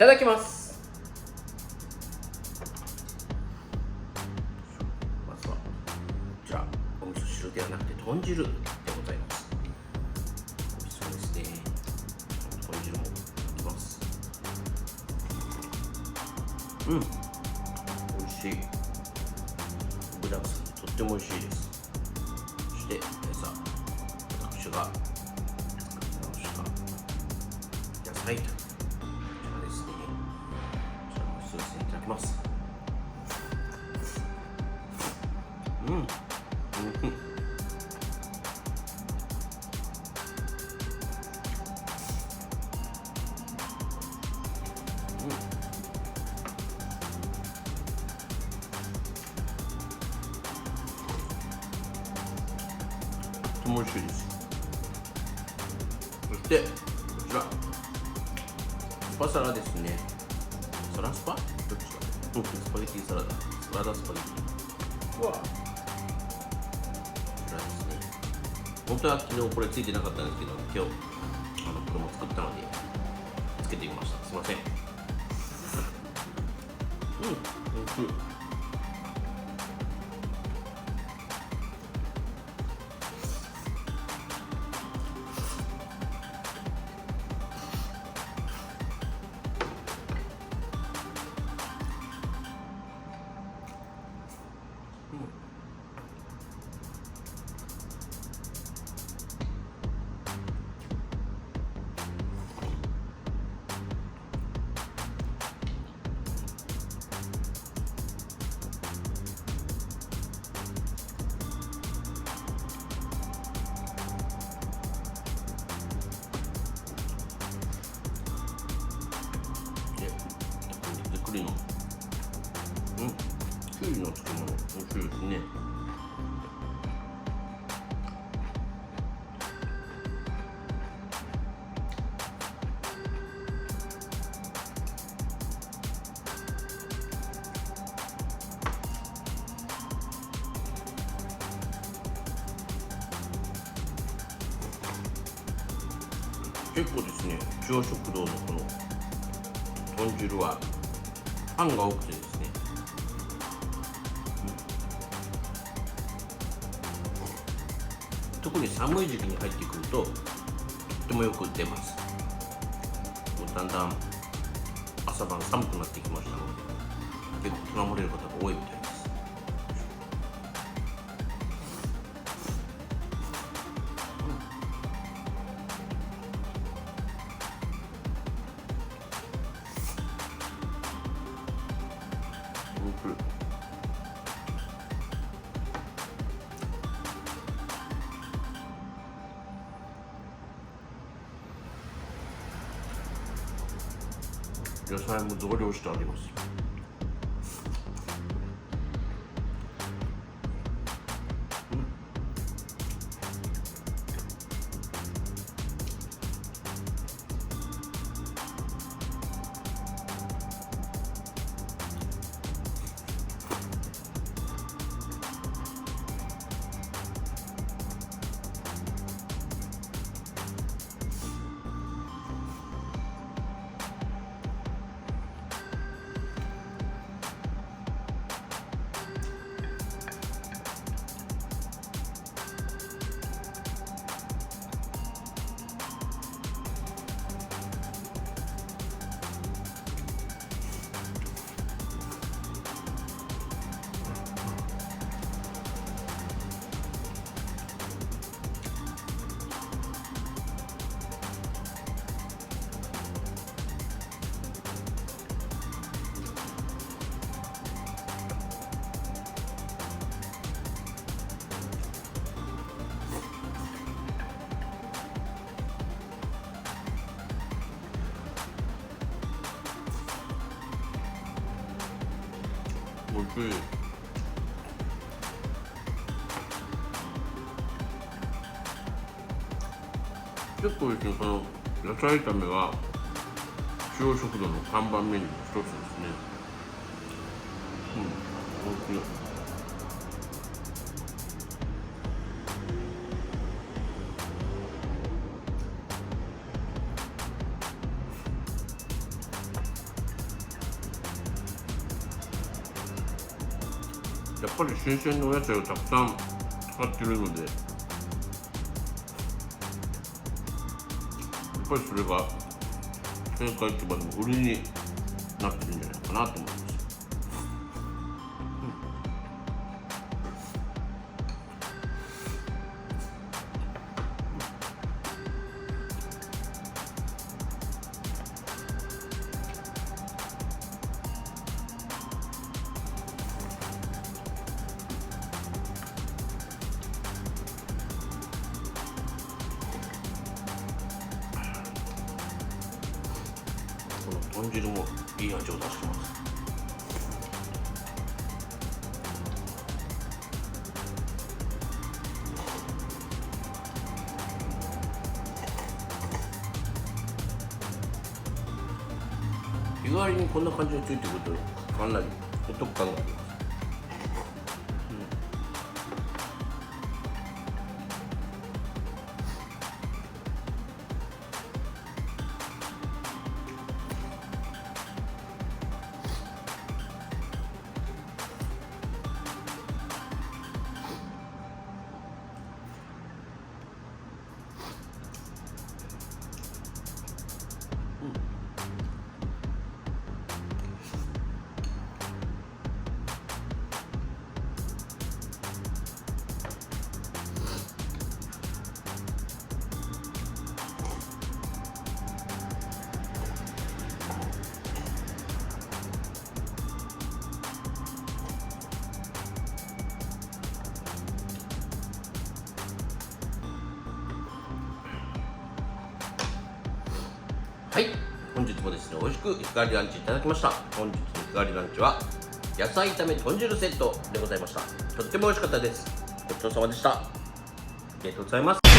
ただきます。まずはこちら、お味噌汁ではなくて豚汁でございます。美味しそうですね。豚汁もいきます。美味しい。具だくさんでとっても美味しいです。そして私が野菜とこちらですね。こちらも一ついただきます。とても美味しいです。そしてこちらスパサラですね。サラスパどっちか、スパゲティサラダ、サラダスパゲティ。こちらですね。本当は昨日これついてなかったんですけど、今日これも作ったのでつけてみました。すいません。おいしい。手作りのきゅうりの漬物、美味しいですね。結構ですね、中央食堂のこの豚汁はパンが多くてですね、特に寒い時期に入ってくるととってもよく出ます。もうだんだん朝晩寒くなってきましたので、結構頼まれる方が多いみたいです。野菜も増量してあります。美味しい。結構ですね、この野菜炒めは中央食堂の看板メニューの一つですね。美味しい。やっぱり新鮮なお野菜をたくさん使ってるので、やっぱりそれが青果市場でも売りになってるんじゃないかなと思います。この豚汁もいい味を出してます。日替わりにこんな感じがついてくるとかなりお得感があります。はい、本日もですね、美味しく日替わりランチいただきました。本日の日替わりランチは野菜炒め豚汁セットでございました。とっても美味しかったです。ごちそうさまでした。ありがとうございます。